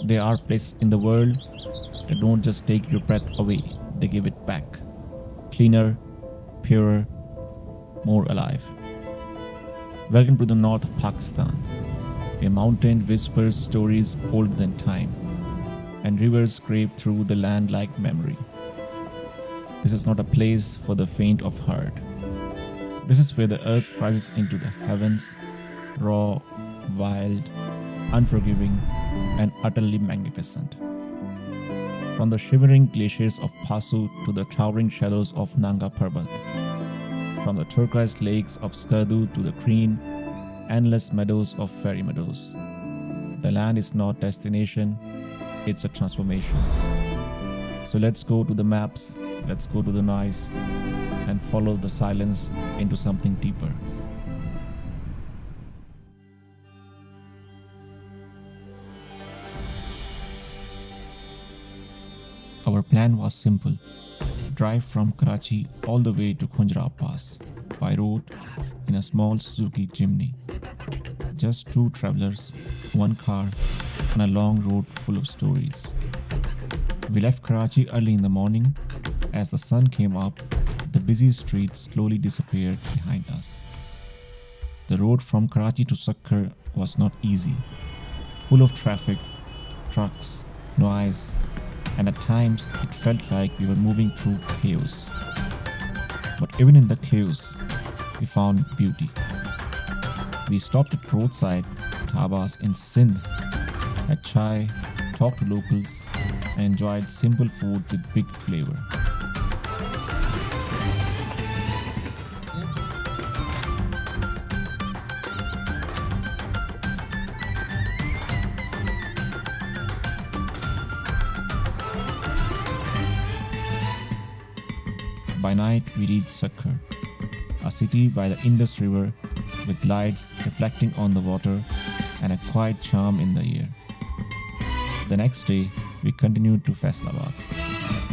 There are places in the world that don't just take your breath away, they give it back. Cleaner, purer, more alive. Welcome to the north of Pakistan. A mountain whispers stories older than time, and rivers crave through the land like memory. This is not a place for the faint of heart. This is where the earth rises into the heavens, raw, wild, unforgiving, and utterly magnificent. From the shimmering glaciers of Pasu to the towering shadows of Nanga Parbat, from the turquoise lakes of Skardu to the green, endless meadows of fairy meadows. The land is not destination, it's a transformation. So let's go to the maps, let's go to the noise, and follow the silence into something deeper. Our plan was simple: drive from Karachi all the way to Khunjerab Pass by road in a small Suzuki Jimny. Just two travelers, one car, and a long road full of stories. We left Karachi early in the morning. As the sun came up, the busy streets slowly disappeared behind us. The road from Karachi to Sakkar was not easy, full of traffic, trucks, noise, and at times it felt like we were moving through chaos. But even in the chaos, we found beauty. We stopped at roadside dhabas in Sindh, had chai, talked to locals, and enjoyed simple food with big flavor. By night, we reached Sakkar, a city by the Indus River with lights reflecting on the water and a quiet charm in the air. The next day, we continued to Faisalabad,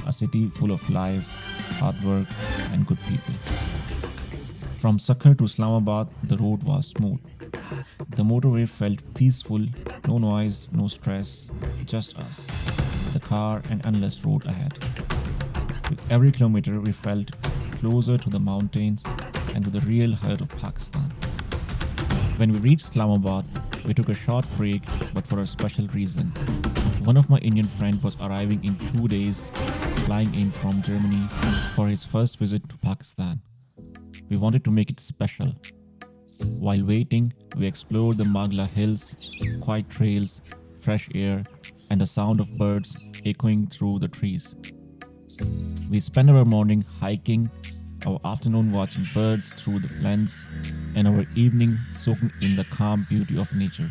a city full of life, hard work, and good people. From Sakkar to Islamabad, the road was smooth. The motorway felt peaceful, no noise, no stress, just us, the car, and endless road ahead. With every kilometer, we felt closer to the mountains and to the real heart of Pakistan. When we reached Islamabad, we took a short break, but for a special reason. One of my Indian friends was arriving in 2 days, flying in from Germany for his first visit to Pakistan. We wanted to make it special. While waiting, we explored the Magla Hills, quiet trails, fresh air, and the sound of birds echoing through the trees. We spent our morning hiking, our afternoon watching birds through the glens, and our evening soaking in the calm beauty of nature.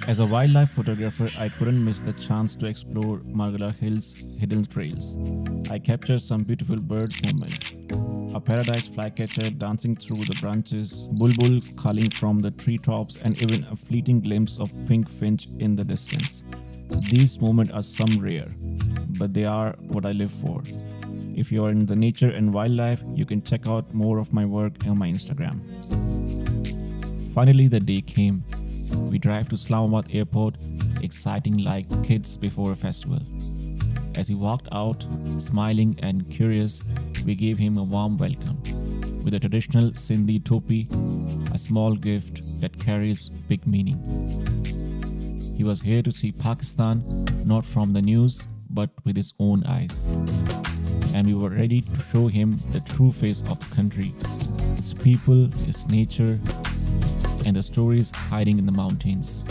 As a wildlife photographer, I couldn't miss the chance to explore Margala Hills' hidden trails. I captured some beautiful birds movement. A paradise flycatcher dancing through the branches, bulbuls calling from the treetops, and even a fleeting glimpse of pink finch in the distance. These moments are some rare, but they are what I live for. If you are in the nature and wildlife, you can check out more of my work on my Instagram. Finally, the day came. We drive to Islamabad airport, exciting like kids before a festival. As he walked out, smiling and curious, we gave him a warm welcome. With a traditional Sindhi topi, a small gift that carries big meaning. He was here to see Pakistan, not from the news, but with his own eyes. And we were ready to show him the true face of the country, its people, its nature, and the stories hiding in the mountains.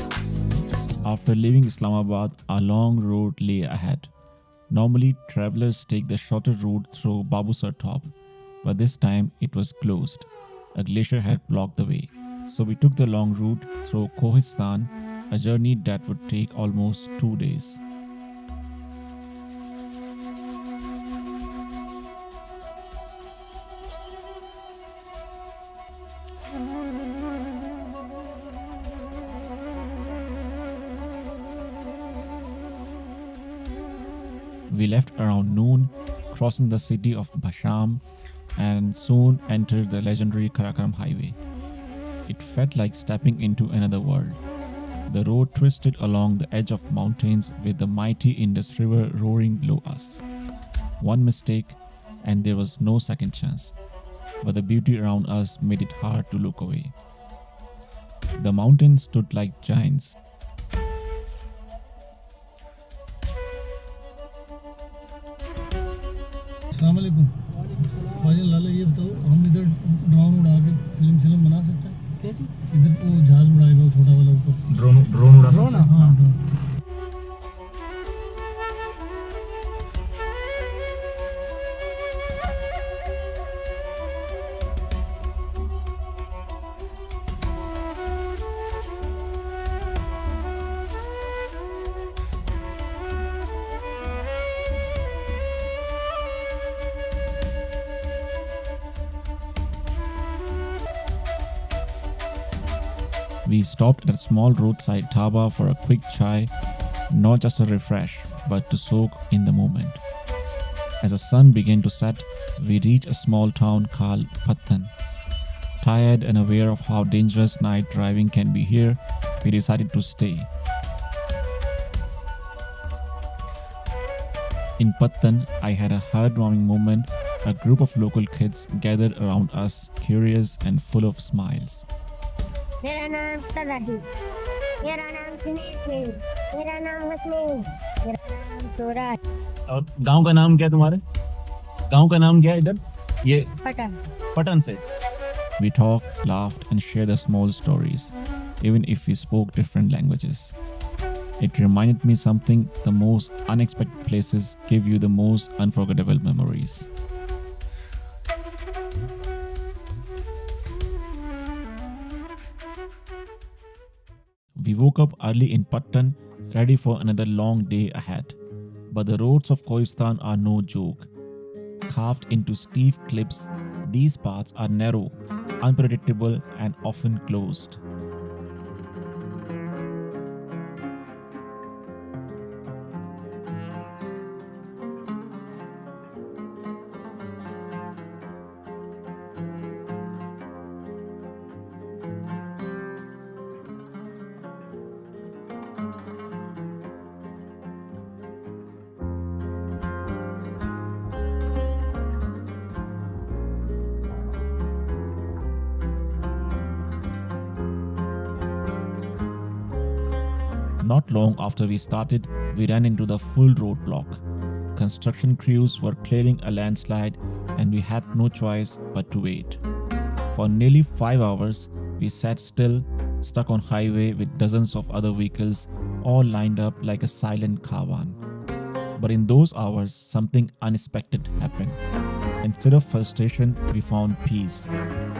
After leaving Islamabad, a long road lay ahead. Normally, travelers take the shorter route through Babusar Top, but this time it was closed. A glacier had blocked the way. So we took the long route through Kohistan, a journey that would take almost 2 days. We left around noon, crossing the city of Basham, and soon entered the legendary Karakoram highway. It felt like stepping into another world. The road twisted along the edge of mountains with the mighty Indus River roaring below us. One mistake and there was no second chance, but the beauty around us made it hard to look away. The mountains stood like giants. अस्सलाम वालेकुम भाई लाला ये बताओ हम इधर drone उड़ा के film बना सकते हैं क्या चीज़ इधर वो जहाज उड़ाएगा वो छोटा वाला ऊपर ड्रोन उड़ा सकते हैं हाँ drone We stopped at a small roadside dhaba for a quick chai, not just a refresh, but to soak in the moment. As the sun began to set, we reached a small town called Pathan. Tired and aware of how dangerous night driving can be here, we decided to stay. In Pathan, I had a heartwarming moment. A group of local kids gathered around us, curious and full of smiles. मेरा नाम सदाही, मेरा नाम sneak, मेरा नाम वसीम, मेरा नाम सूरज। और गांव का नाम क्या है तुम्हारे? गांव का नाम क्या है इधर? ये पटन। पटन से। We talked, laughed, and shared the small stories, even if we spoke different languages. It reminded me something: the most unexpected places give you the most unforgettable memories. We woke up early in Pattan, ready for another long day ahead. But the roads of Kohistan are no joke. Carved into steep cliffs, these paths are narrow, unpredictable, and often closed. Not long after we started, we ran into the full roadblock. Construction crews were clearing a landslide and we had no choice but to wait. For nearly 5 hours, we sat still, stuck on highway with dozens of other vehicles, all lined up like a silent caravan. But in those hours, something unexpected happened. Instead of frustration, we found peace.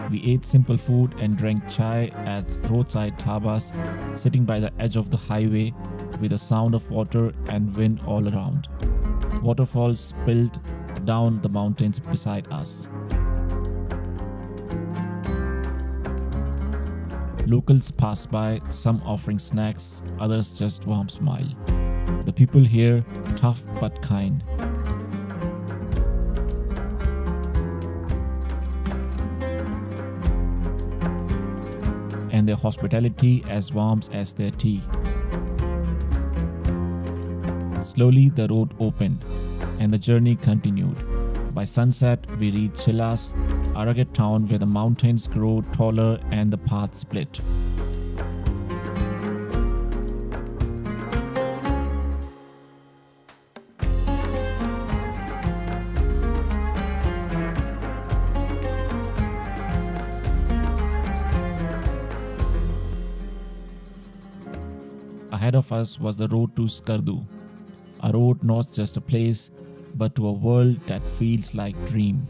We ate simple food and drank chai at roadside dhabas, sitting by the edge of the highway with the sound of water and wind all around. Waterfalls spilled down the mountains beside us. Locals passed by, some offering snacks, others just warm smile. The people here, tough but kind. And their hospitality as warm as their tea. Slowly the road opened and the journey continued. By sunset, we reached Chilas, a rugged town where the mountains grow taller and the path split. Ahead of us was the road to Skardu, a road not just a place, but to a world that feels like dream.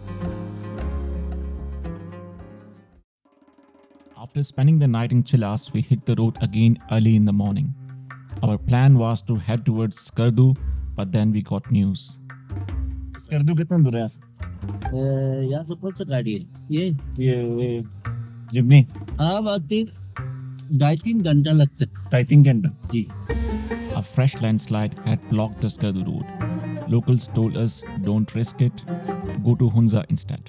After spending the night in Chilas, we hit the road again early in the morning. Our plan was to head towards Skardu, but then we got news. Skardu कितना दूर है यहाँ से? यहाँ से कौन सा गाड़ी है ये जिम्नी हाँ बात 2.5 घंटा लगता है 2.5 घंटा जी A fresh landslide had blocked the Skardu road. Locals told us, don't risk it, go to Hunza instead.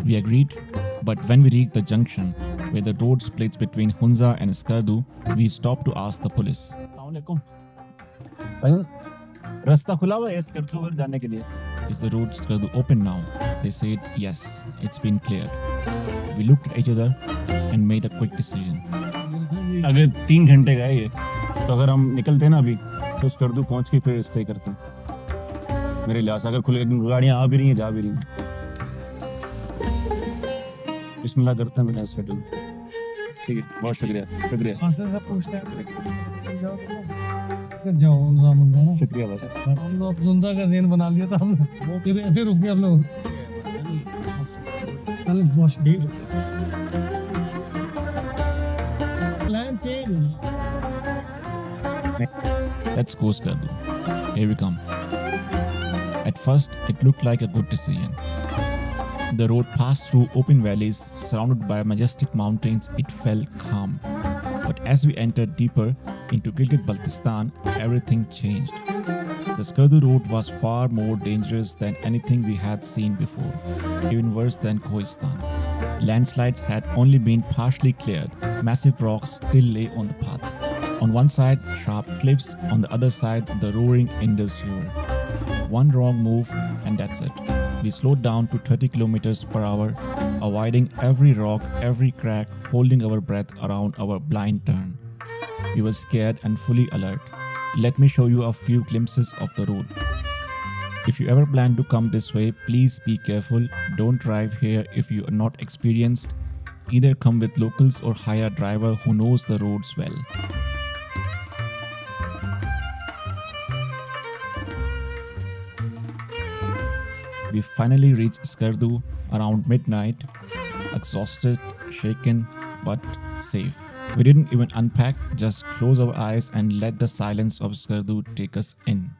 We agreed, but when we reached the junction, Where the road splits between Hunza and Skardu, we stopped to ask the police. रास्ता खुला हुआ है स्कर्दू जाने के लिए? Is the road Skardu open now? They said yes, it's been cleared. We looked at each other and made a quick decision. अगर 3 घंटे गए ये, तो अगर हम निकलते ना अभी तो स्कर्दू पहुंच के फिर स्टे करते। मेरे लिहाज से अगर खुले गाड़ियां आ भी रही हैं जा भी रही हैं, बिस्मिल्लाह करते हैं मेरा स्केड्यूल। ठीक है, बहुत शुक्रिया शुक्रिया आस्ते से पूछते हैं फिर जाओ उनका ना। शुक्रिया भाई। हम लोग जुंदा का दिन बना लिया था हमने, फिर रुक गए हम लोग। चलो बहुत शुक्रिया। Plan change. Let's go, Skardu. Here we come. At first, it looked like a good decision. The road passed through open valleys surrounded by majestic mountains. It felt calm. But as we entered deeper into Gilgit-Baltistan, everything changed. The Skardu road was far more dangerous than anything we had seen before, even worse than Kohistan. Landslides had only been partially cleared. Massive rocks still lay on the path. On one side, sharp cliffs. On the other side, the roaring Indus River. One wrong move and that's it. We slowed down to 30 kilometers per hour, avoiding every rock, every crack, holding our breath around our blind turn. We were scared and fully alert. Let me show you a few glimpses of the road. If you ever plan to come this way, please be careful. Don't drive here if you are not experienced. Either come with locals or hire a driver who knows the roads well. We finally reached Skardu around midnight, exhausted, shaken, but safe. We didn't even unpack, just close our eyes and let the silence of Skardu take us in.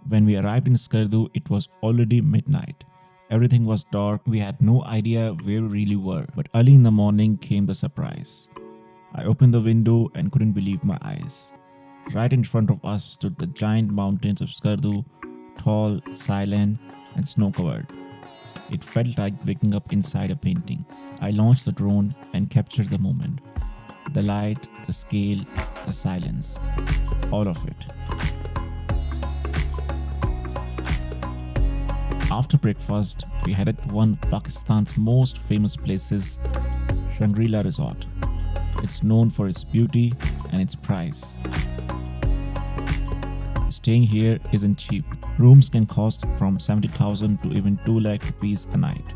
When we arrived in Skardu, it was already midnight. Everything was dark. We had no idea where we really were, but early in the morning came the surprise. I opened the window and couldn't believe my eyes. Right in front of us stood the giant mountains of Skardu, tall, silent, and snow-covered. It felt like waking up inside a painting. I launched the drone and captured the moment. The light, the scale, the silence. All of it. After breakfast, we headed to one of Pakistan's most famous places, Shangri-La Resort. It's known for its beauty and its price. Staying here isn't cheap. Rooms can cost from 70,000 to even 2 lakh rupees a night.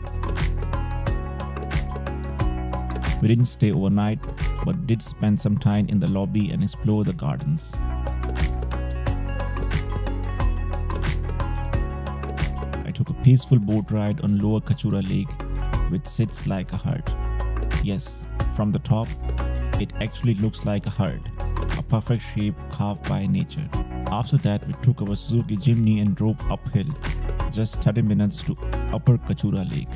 We didn't stay overnight, but did spend some time in the lobby and explore the gardens. I took a peaceful boat ride on Lower Kachura Lake, which sits like a heart. Yes, from the top, it actually looks like a heart, a perfect shape carved by nature. After that, we took our Suzuki Jimny and drove uphill, just 30 minutes to Upper Kachura Lake.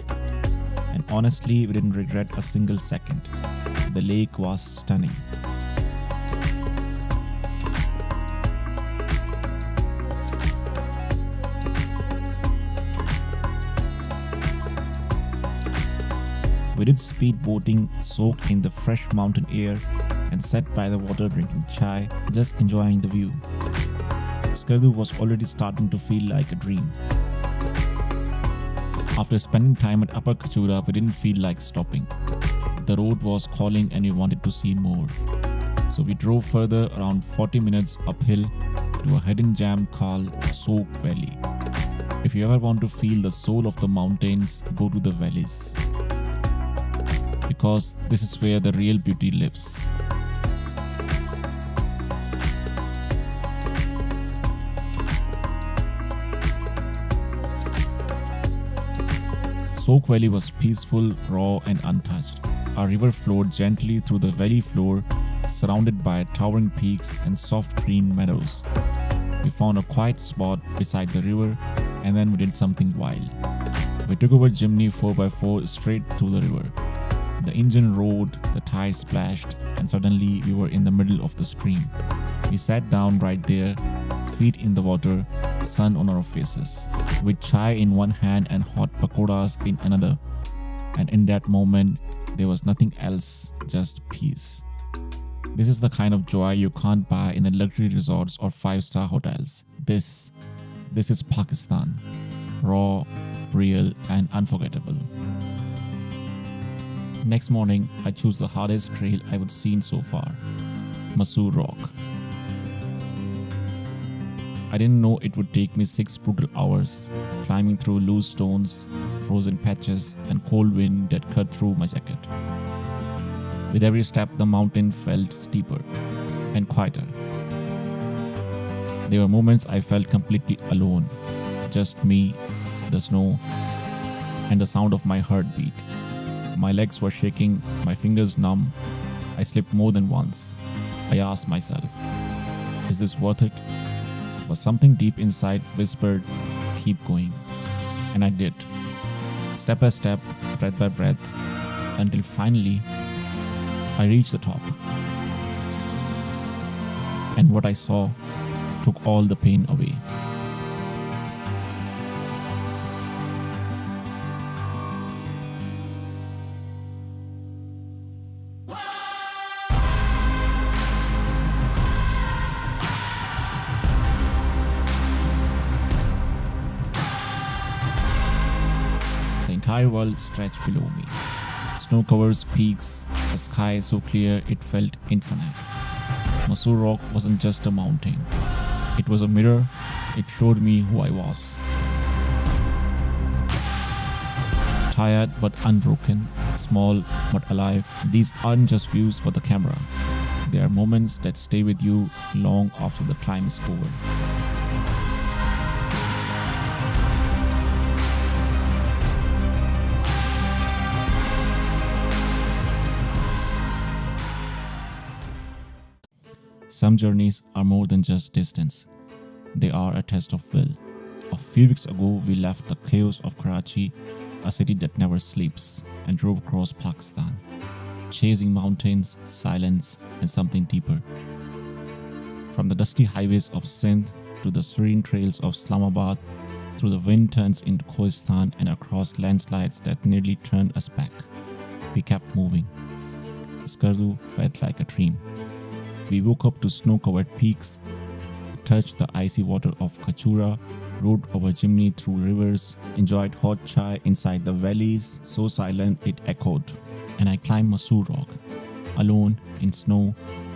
And honestly, we didn't regret a single second. The lake was stunning. We did speed boating, soaked in the fresh mountain air, and sat by the water drinking chai, just enjoying the view. Skardu was already starting to feel like a dream. After spending time at Upper Kachura, we didn't feel like stopping. The road was calling and we wanted to see more. So we drove further around 40 minutes uphill to a hidden gem called Soak Valley. If you ever want to feel the soul of the mountains, go to the valleys. Because this is where the real beauty lives. Soak Valley was peaceful, raw and untouched. A river flowed gently through the valley floor, surrounded by towering peaks and soft green meadows. We found a quiet spot beside the river and then we did something wild. We took our Jimny 4x4 straight through the river. The engine roared, the tires splashed, and suddenly we were in the middle of the stream. We sat down right there, feet in the water, sun on our faces, with chai in one hand and hot pakoras in another. And in that moment, There was nothing else, just peace. This is the kind of joy you can't buy in the luxury resorts or 5-star hotels. This is Pakistan. Raw, real, and unforgettable. Next morning, I chose the hardest trail I've seen so far, Masoor Rock. I didn't know it would take me 6 brutal hours, climbing through loose stones, frozen patches, and cold wind that cut through my jacket. With every step, the mountain felt steeper and quieter. There were moments I felt completely alone, just me, the snow, and the sound of my heartbeat. My legs were shaking, my fingers numb. I slipped more than once. I asked myself, is this worth it? But something deep inside whispered, keep going. And I did. Step by step, breath by breath, until finally I reached the top. And what I saw took all the pain away. The entire world stretched below me. Snow covers peaks, a sky so clear it felt infinite. Masoor Rock wasn't just a mountain. It was a mirror. It showed me who I was. Tired but unbroken, small but alive, these aren't just views for the camera. They are moments that stay with you long after the climb is over. Some journeys are more than just distance. They are a test of will. A few weeks ago, we left the chaos of Karachi, a city that never sleeps, and drove across Pakistan, chasing mountains, silence, and something deeper. From the dusty highways of Sindh to the serene trails of Islamabad, through the wind turns into Khoistan and across landslides that nearly turned us back, we kept moving. Skardu felt like a dream. We woke up to snow-covered peaks, touched the icy water of Kachura, rode over chimney through rivers, enjoyed hot chai inside the valleys, so silent it echoed. And I climbed Masoor Rock, alone in snow,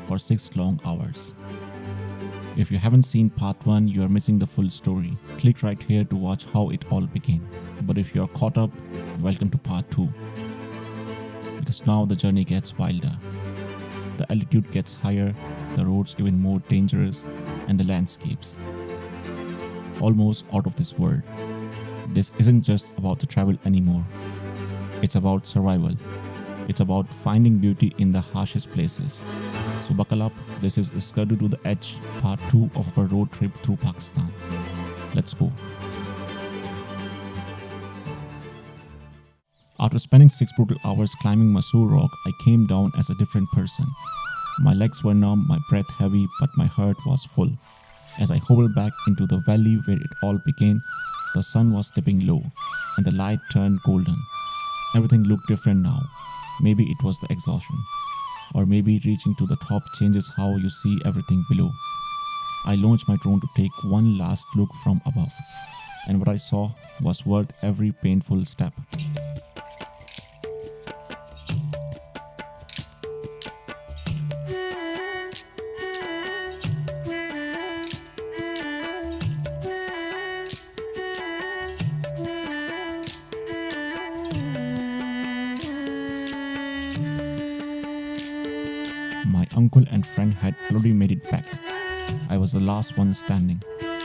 for 6 long hours. If you haven't seen part 1, you are missing the full story. Click right here to watch how it all began. But if you are caught up, welcome to part 2. Because now the journey gets wilder. The altitude gets higher, the roads even more dangerous, and the landscapes almost out of this world. This isn't just about the travel anymore. It's about survival. It's about finding beauty in the harshest places. So buckle up, this is Skardu to the Edge, part 2 of our road trip through Pakistan. Let's go. After spending 6 brutal hours climbing Masoor Rock, I came down as a different person. My legs were numb, my breath heavy, but my heart was full. As I hobbled back into the valley where it all began, the sun was slipping low, and the light turned golden. Everything looked different now. Maybe it was the exhaustion. Or maybe reaching to the top changes how you see everything below. I launched my drone to take one last look from above, and what I saw was worth every painful step. My uncle and friend had already made it back. I was the last one standing,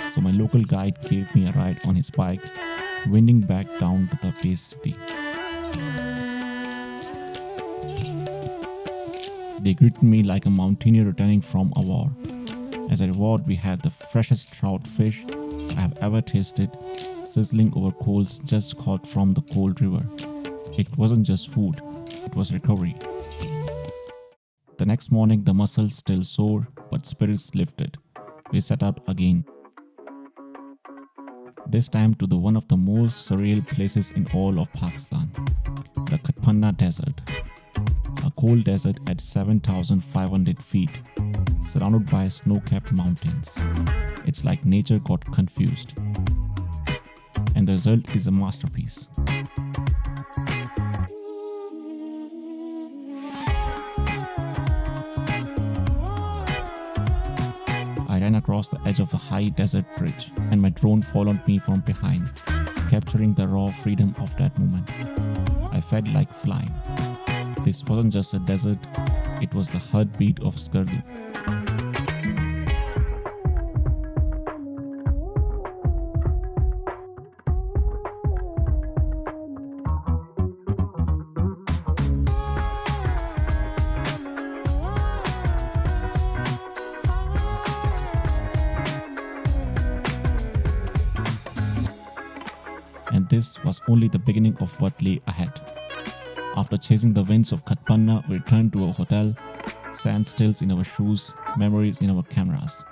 so my local guide gave me a ride on his bike, winding back down to the base city. They greeted me like a mountaineer returning from a war. As a reward, we had the freshest trout fish I have ever tasted, sizzling over coals just caught from the cold river. It wasn't just food, it was recovery. The next morning, the muscles still sore, but spirits lifted. We set out again. This time to one of the most surreal places in all of Pakistan, the Katpanna Desert. a cold desert at 7,500 feet, surrounded by snow-capped mountains. It's like nature got confused. And the result is a masterpiece. I ran across the edge of a high desert bridge, and my drone followed me from behind, capturing the raw freedom of that moment. I felt like flying. This wasn't just a desert, it was the heartbeat of Skardu. And this was only the beginning of what lay ahead. After chasing the winds of Khatpanna, we returned to our hotel, sand stills in our shoes, memories in our cameras.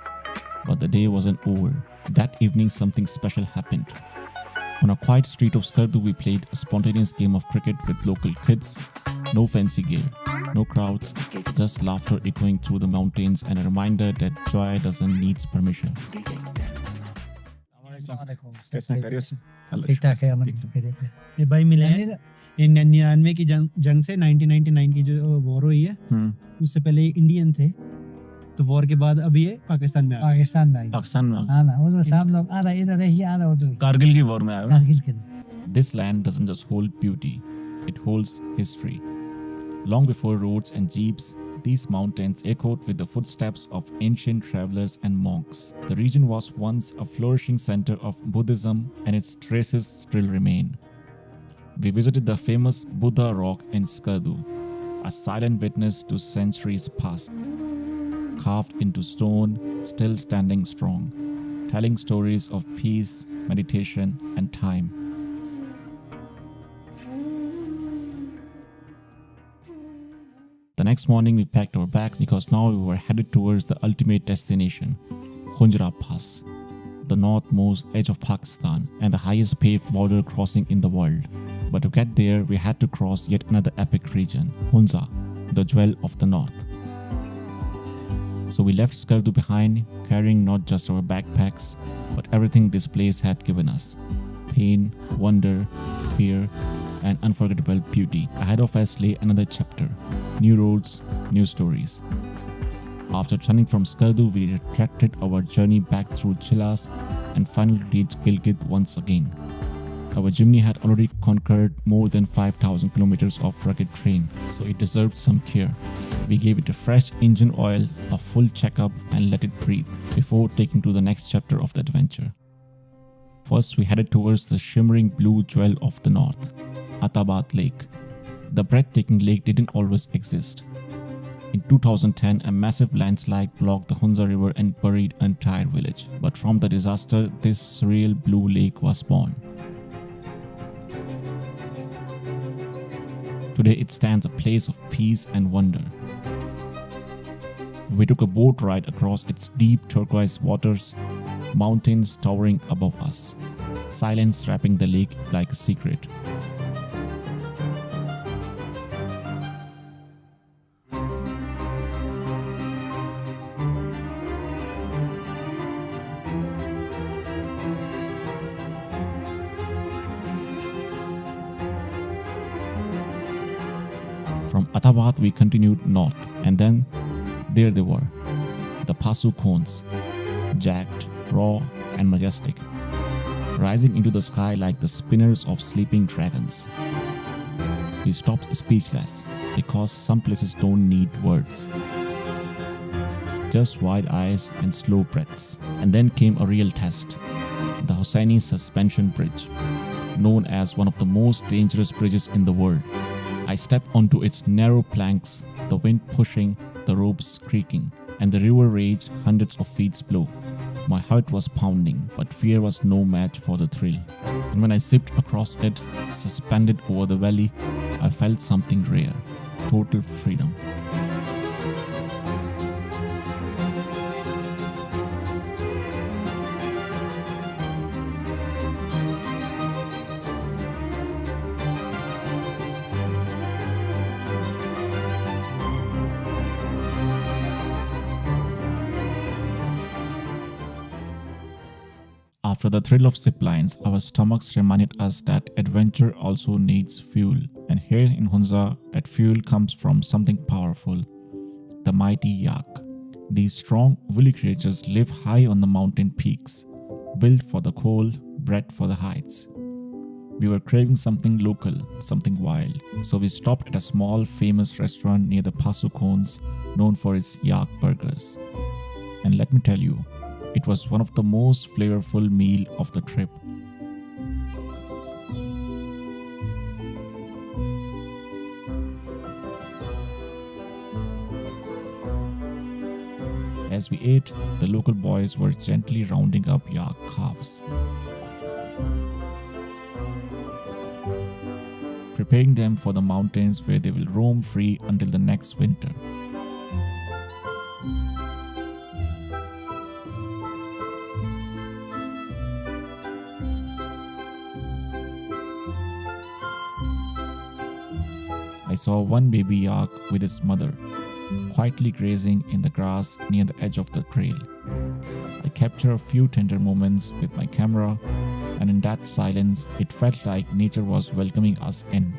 But the day wasn't over. That evening, something special happened. On a quiet street of Skardu, we played a spontaneous game of cricket with local kids. No fancy gear, no crowds, just laughter echoing through the mountains and a reminder that joy doesn't need permission. ठीक ठाक है अमन। ये भाई मिले हैं ये 99 की जंग से 1999 की जो वॉर हुई है उससे पहले ये इंडियन थे, तो वॉर के बाद अब ये पाकिस्तान में आ गए। पाकिस्तान में ना वो तो सब लोग आ रहे इधर ही आ रहे उधर कारगिल की वॉर में आए हो। कारगिल के। This land doesn't just hold beauty, it holds history. Long before roads and jeeps, these mountains echoed with the footsteps of ancient travelers and monks. The region was once a flourishing center of Buddhism, and its traces still remain. We visited the famous Buddha Rock in Skardu, a silent witness to centuries past, carved into stone, still standing strong, telling stories of peace, meditation, and time. The next morning, we packed our bags because now we were headed towards the ultimate destination, Khunjerab Pass, the northmost edge of Pakistan and the highest paved border crossing in the world. But to get there, we had to cross yet another epic region, Hunza, the jewel of the north. So we left Skardu behind, carrying not just our backpacks, but everything this place had given us: pain, wonder, fear, and unforgettable beauty. Ahead of us lay another chapter, new roads, new stories. After turning from Skardu, we retracted our journey back through Chilas and finally reached Gilgit once again. Our Jimny had already conquered more than 5,000 kilometers of rugged terrain, so it deserved some care. We gave it a fresh engine oil, a full checkup, and let it breathe before taking to the next chapter of the adventure. First, we headed towards the shimmering blue jewel of the north, Atabad Lake. The breathtaking lake didn't always exist. In 2010, a massive landslide blocked the Hunza River and buried an entire village. But from the disaster, this surreal blue lake was born. Today, it stands a place of peace and wonder. We took a boat ride across its deep turquoise waters, mountains towering above us, silence wrapping the lake like a secret. From Atabad, we continued north, and then there they were, the Pasu cones, jagged, raw, and majestic, rising into the sky like the spinners of sleeping dragons. We stopped speechless because some places don't need words, just wide eyes and slow breaths. And then came a real test, the Hosseini Suspension Bridge, known as one of the most dangerous bridges in the world. I stepped onto its narrow planks, the wind pushing, the ropes creaking, and the river raged hundreds of feet below. My heart was pounding, but fear was no match for the thrill. And when I zipped across it, suspended over the valley, I felt something rare, total freedom. After the thrill of zip lines, our stomachs reminded us that adventure also needs fuel. And here in Hunza, that fuel comes from something powerful, the mighty yak. These strong, woolly creatures live high on the mountain peaks, built for the cold, bred for the heights. We were craving something local, something wild, so we stopped at a small, famous restaurant near the Pasu Cones, known for its yak burgers. And let me tell you, it was one of the most flavorful meal of the trip. As we ate, the local boys were gently rounding up yak calves, preparing them for the mountains where they will roam free until the next winter. I saw one baby yak with its mother, quietly grazing in the grass near the edge of the trail. I captured a few tender moments with my camera, and in that silence, it felt like nature was welcoming us in.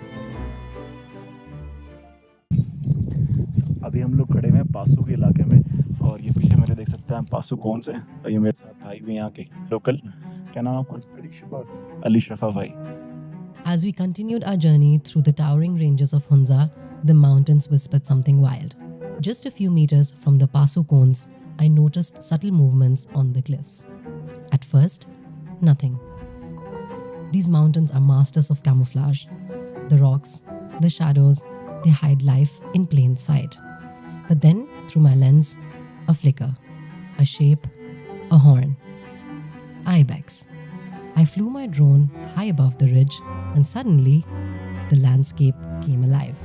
अभी हम लोग खड़े हैं पासू के इलाके में, और ये पीछे मेरे देख सकते हैं पासू कौन से, और ये मेरे साथ भाई भी यहाँ के लोकल, क्या नाम आपका? अली शफा भाई. As we continued our journey through the towering ranges of Hunza, the mountains whispered something wild. Just a few meters from the Pasu Cones, I noticed subtle movements on the cliffs. At first, nothing. These mountains are masters of camouflage. The rocks, the shadows, they hide life in plain sight. But then, through my lens, a flicker, a shape, a horn. Ibex. I flew my drone high above the ridge, and suddenly, the landscape came alive.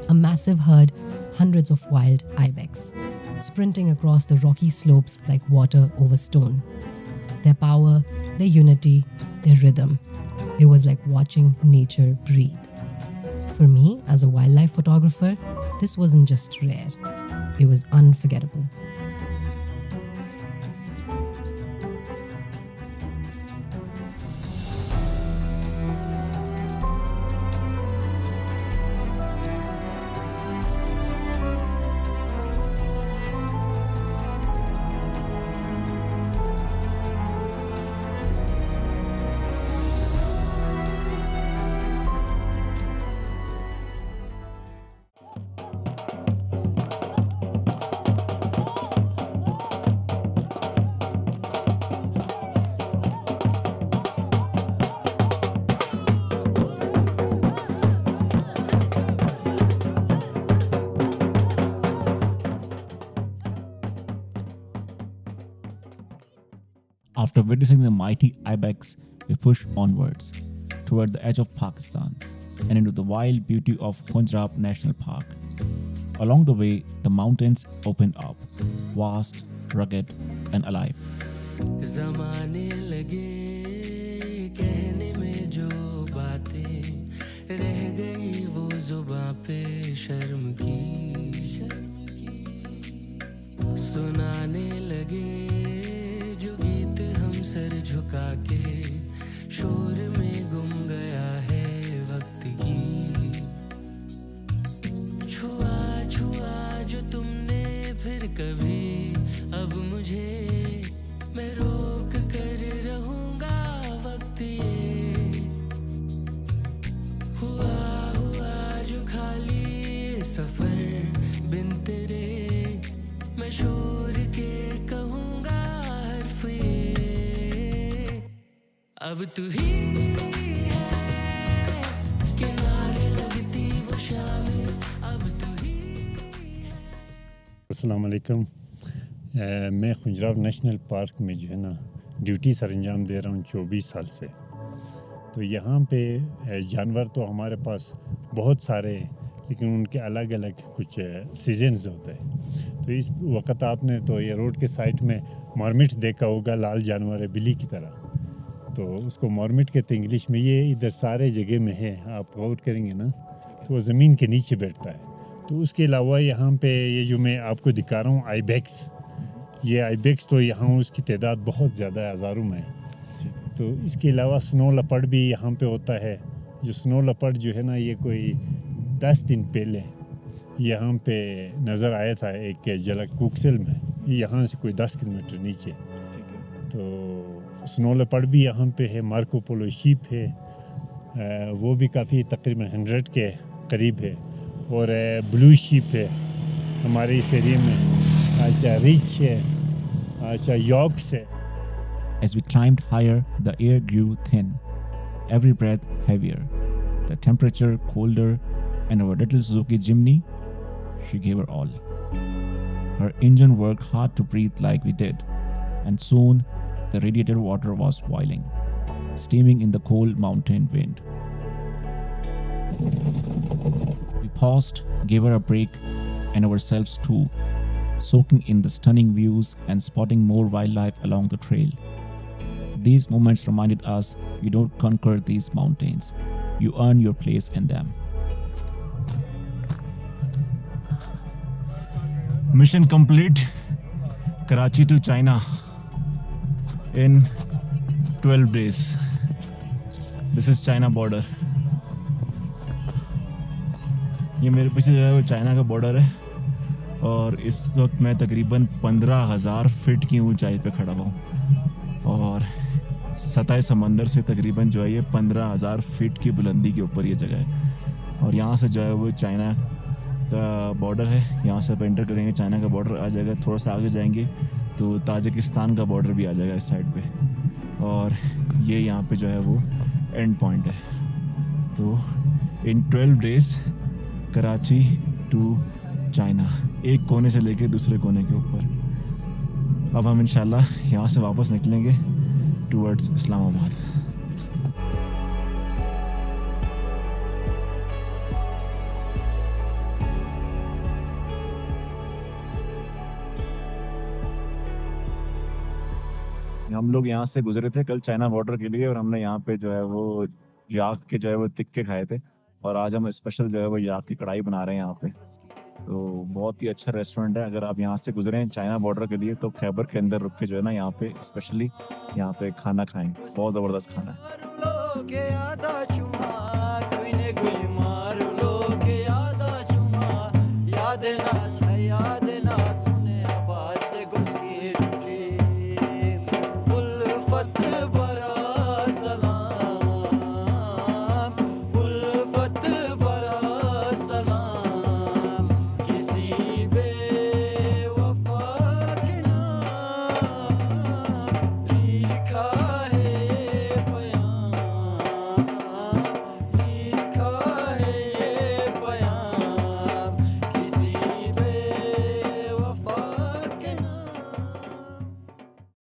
A massive herd, hundreds of wild ibex, sprinting across the rocky slopes like water over stone. Their power, their unity, their rhythm. It was like watching nature breathe. For me, as a wildlife photographer, this wasn't just rare, it was unforgettable. After witnessing the mighty ibex, we pushed onwards toward the edge of Pakistan and into the wild beauty of Khunjerab National Park. Along the way, the mountains opened up, vast, rugged, and alive. ज़माने लगे कहने में जो बातें रह गई वो जुबां पे शर्म की सुनाने लगे जो गीत हम सर झुका के शोर में गुम गया है वक्त की छुआ छुआ जो तुमने फिर कभी अब मुझे मैं रोक कर रहूंगा वक्त ये हुआ हुआ जो खाली ये सफर बिन तेरे मैं शोर के कहूंगा हर्फ ये अब तू ही है किनारे लगती वो शाम अब तू ही अस्सलाम वालेकुम। मैं खुंजराब नेशनल पार्क में जो है ना ड्यूटी सर अंजाम दे रहा हूँ 24 साल से। तो यहाँ पे जानवर तो हमारे पास बहुत सारे हैं, लेकिन उनके अलग अलग कुछ सीजन्स होते हैं। तो इस वक्त आपने तो ये रोड के साइड में मॉर्मिट देखा होगा, लाल जानवर है बिल्ली की तरह, तो उसको मॉर्मिट कहते हैं इंग्लिश में। ये इधर सारे जगह में है, आप गौर करेंगे ना तो वो ज़मीन के नीचे बैठता है। तो उसके अलावा यहाँ पे ये जो मैं आपको दिखा रहा हूँ आइबेक्स, ये आइबेक्स तो यहाँ उसकी तादाद बहुत ज़्यादा है, हज़ारों में है। तो इसके अलावा स्नो लेपर्ड भी यहाँ पे होता है। जो स्नो लेपर्ड जो है ना, ये कोई 10 दिन पहले यहाँ पे नज़र आया था एक झलक कुक्सेल में, यहाँ से कोई 10 किलोमीटर नीचे। तो स्नो लेपर्ड भी यहाँ पे है। मार्को पोलो शीप है, वो भी काफ़ी तकरीबन 100 के करीब है। और ब्लू शीप है हमारे इस एरिया में। अच्छा रिच है, अच्छा यॉर्क्स है। As we climbed higher, the air grew thin, every breath heavier, the temperature colder, and our little Suzuki Jimny, she gave her all. Her engine worked hard to breathe like we did, and soon the radiator water was boiling, steaming in the cold mountain wind. We paused, gave her a break, and ourselves too, soaking in the stunning views and spotting more wildlife along the trail. These moments reminded us you don't conquer these mountains, you earn your place in them. Mission complete. Karachi to China in 12 days. This is China border. ये मेरे पीछे जो है वो China का border है, और इस वक्त मैं तकरीबन 15,000 फीट की ऊंचाई पे खड़ा हूँ, और सतह समंदर से तकरीबन जो है ये 15,000 फीट की बुलंदी के ऊपर ये जगह है। और यहाँ से जो है वो चाइना का बॉर्डर है, यहाँ से आप एंटर करेंगे चाइना का बॉर्डर आ जाएगा। थोड़ा सा आगे जाएंगे तो ताजिकिस्तान का बॉर्डर भी आ जाएगा इस साइड पे, और ये यहाँ पे जो है वो एंड पॉइंट है। तो इन 12 डेज कराची टू चाइना, एक कोने से लेके दूसरे कोने के ऊपर। अब हम इंशाल्लाह यहाँ से वापस निकलेंगे टुवर्ड्स इस्लामाबाद। हम लोग यहाँ से गुजरे थे कल चाइना बॉर्डर के लिए, और हमने यहाँ पे जो है वो याक के जो है वो तिक्के खाए थे, और आज हम स्पेशल जो है वो याक की कढ़ाई बना रहे हैं यहाँ पे। तो बहुत ही अच्छा रेस्टोरेंट है। अगर आप यहाँ से गुजरे हैं चाइना बॉर्डर के लिए तो खैबर के अंदर रुक के जो है ना यहाँ पे स्पेशली यहाँ पे खाना खाएं, बहुत ज़बरदस्त खाना है।